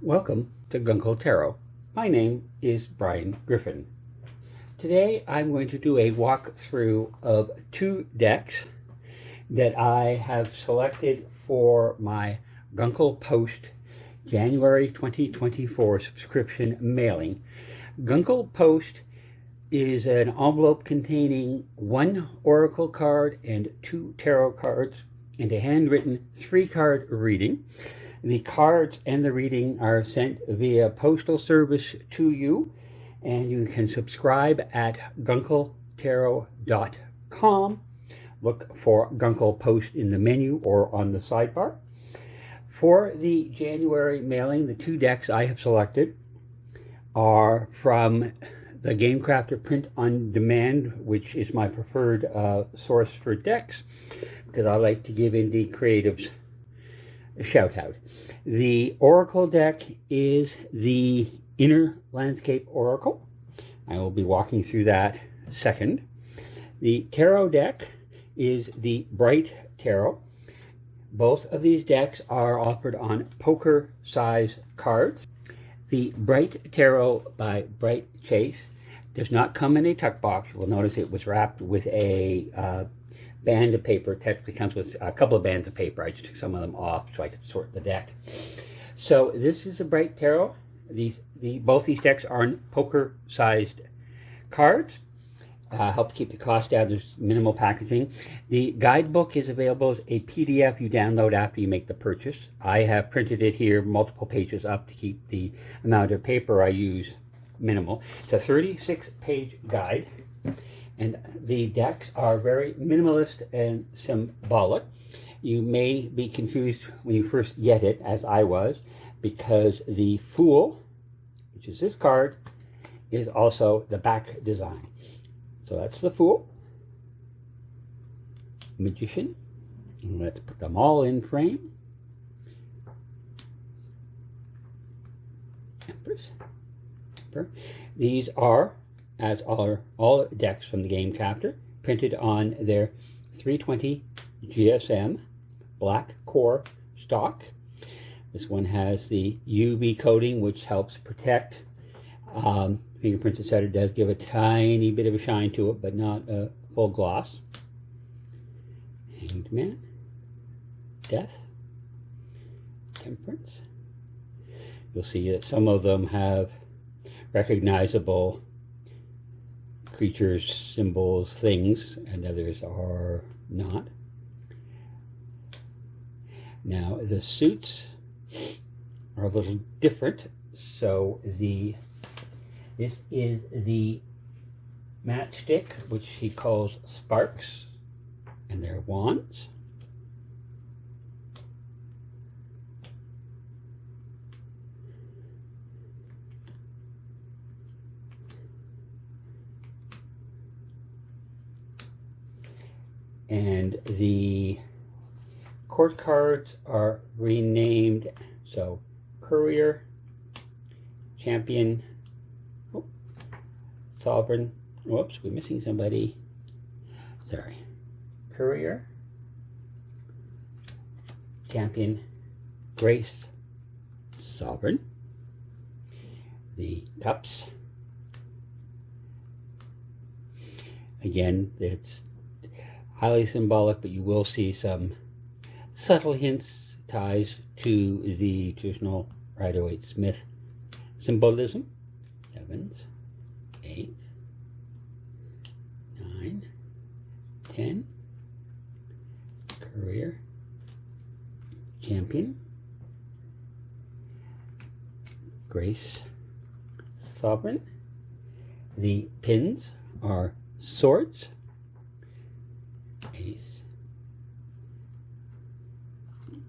Welcome to Gunkle Tarot. My name is Brian Griffin. Today I'm going to do a walkthrough of two decks that I have selected for my GunclePost January 2024 subscription mailing. GunclePost is an envelope containing one oracle card and two tarot cards and a handwritten 3-card reading. The cards and the reading are sent via postal service to you, and you can subscribe at guncletarot.com. Look for GunclePost in the menu or on the sidebar. For the January mailing, the two decks I have selected are from the Game Crafter Print on Demand, which is my preferred source for decks, because I like to give indie creatives a shout out. The Oracle deck is the Inner Landscape Oracle. I will be walking through that second. The Tarot deck is the Bright Tarot. Both of these decks are offered on poker size cards. The Bright Tarot by Bright Chase does not come in a tuck box. You will notice it was wrapped with a band of paper. It technically comes with a couple of bands of paper. I just took some of them off so I could sort the deck. So this is a Bright Tarot. Both these decks are on poker-sized cards. Help keep the cost down. There's minimal packaging. The guidebook is available as a PDF you download after you make the purchase. I have printed it here, multiple pages up, to keep the amount of paper I use minimal. It's a 36-page guide. And the decks are very minimalist and symbolic. You may be confused when you first get it, as I was, because the Fool, which is this card, is also the back design. So that's the Fool, Magician, and let's put them all in frame. Empress. These are, as are all decks from the Game Crafter, printed on their 320 GSM black core stock. This one has the UV coating, which helps protect fingerprints, etc. It does give a tiny bit of a shine to it, but not a full gloss. Hanged Man, Death, Temperance. You'll see that some of them have recognizable creatures, symbols, things, and others are not. Now the suits are a little different. So this is the matchstick, which he calls sparks, and they're wands. And the court cards are renamed, so Courier, Champion, Sovereign, whoops, we're missing somebody, sorry, Courier, Champion, Grace, Sovereign. The cups, again, it's highly symbolic, but you will see some subtle hints, ties to the traditional Rider-Waite-Smith symbolism. 7s, 8s, 9, 10, Courier, Champion, Grace, Sovereign. The pins are Swords, Ace,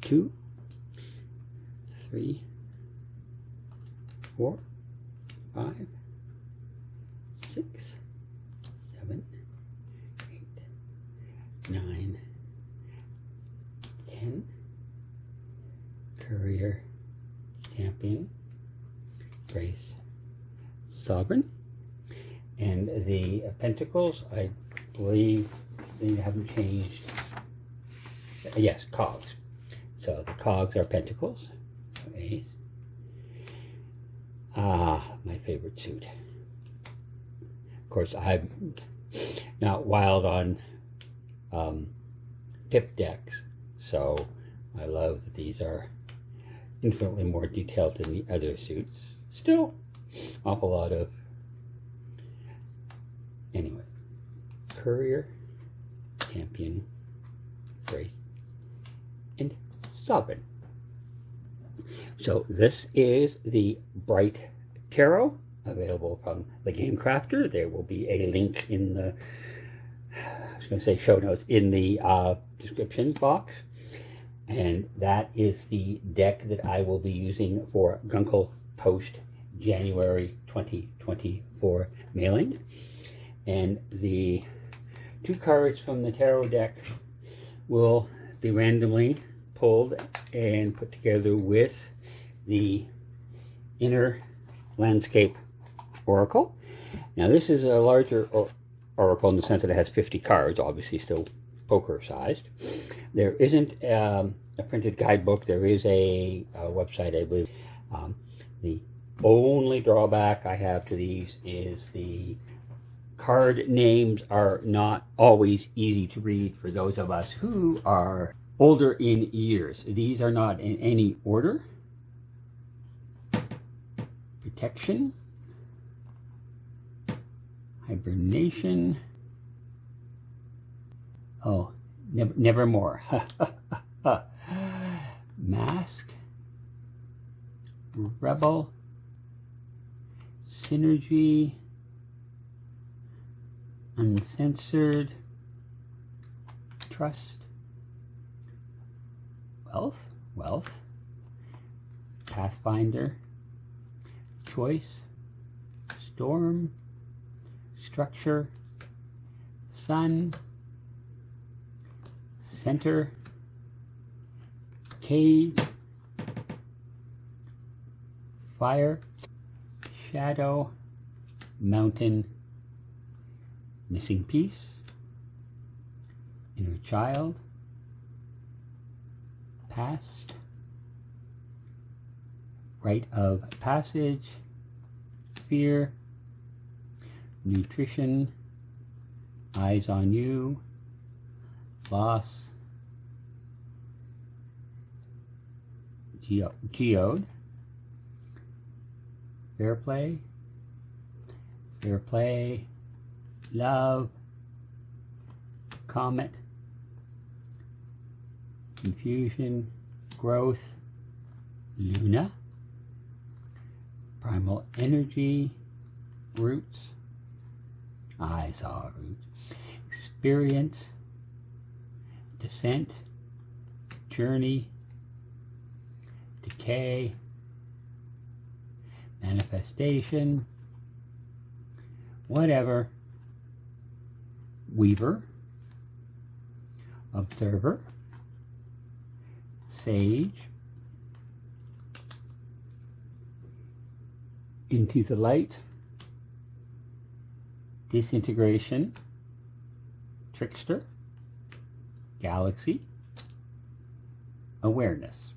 2, 3, 4, 5, 6, 7, 8, 9, 10, Courier, Champion, Grace, Sovereign. And the pentacles, I believe they haven't changed. Yes, cogs. So the cogs are pentacles. So Ace, favorite suit. Of course, I'm not wild on tip decks, so I love that these are infinitely more detailed than the other suits. Still, awful lot of... Anyway, Courier, Champion, Grace, and Sovereign. So this is the Bright Tarot, available from the Game Crafter. There will be a link in the, I was going to say show notes, in the description box. And that is the deck that I will be using for GunclePost January 2024 mailing. And the 2 cards from the tarot deck will be randomly pulled and put together with the Inner Landscape Oracle. Now this is a larger oracle in the sense that it has 50 cards, obviously still poker sized. There isn't a printed guidebook. There is a website, I believe. The only drawback I have to these is the card names are not always easy to read for those of us who are older in years. These are not in any order. Protection, hibernation, oh, nevermore, mask, rebel, synergy, uncensored, trust, wealth, pathfinder, choice, storm, structure, sun, center, cage, fire, shadow, mountain, missing piece, inner child, past, rite of passage, fear, nutrition, eyes on you, loss, geode, fair play, love, comet, confusion, growth, Luna, primal energy, roots, I saw roots, experience, descent, journey, decay, manifestation, whatever, weaver, observer, sage, into the light, disintegration, trickster, galaxy, awareness.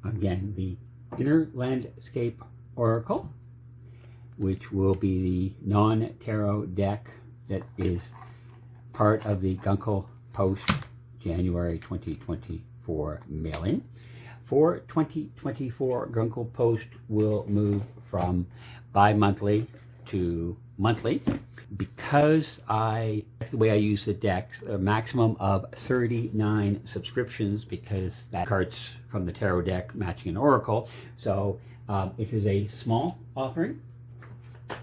Again, the Inner Landscape Oracle, which will be the non-tarot deck that is part of the GunclePost January 2024 mailing. For 2024, GunclePost will move from bi-monthly to monthly. Because the way I use the decks, a maximum of 39 subscriptions, because that cards from the tarot deck matching an oracle. So it is a small offering,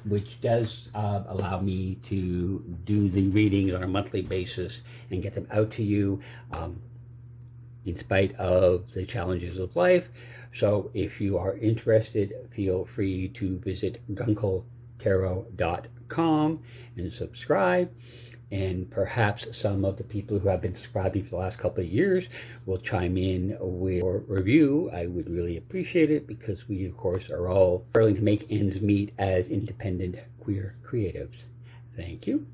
which does allow me to do the readings on a monthly basis and get them out to you in spite of the challenges of life. So if you are interested, feel free to visit GuncleTarot.com and subscribe. And perhaps some of the people who have been subscribing for the last couple of years will chime in with a review. I would really appreciate it, because we, of course, are all struggling to make ends meet as independent queer creatives. Thank you.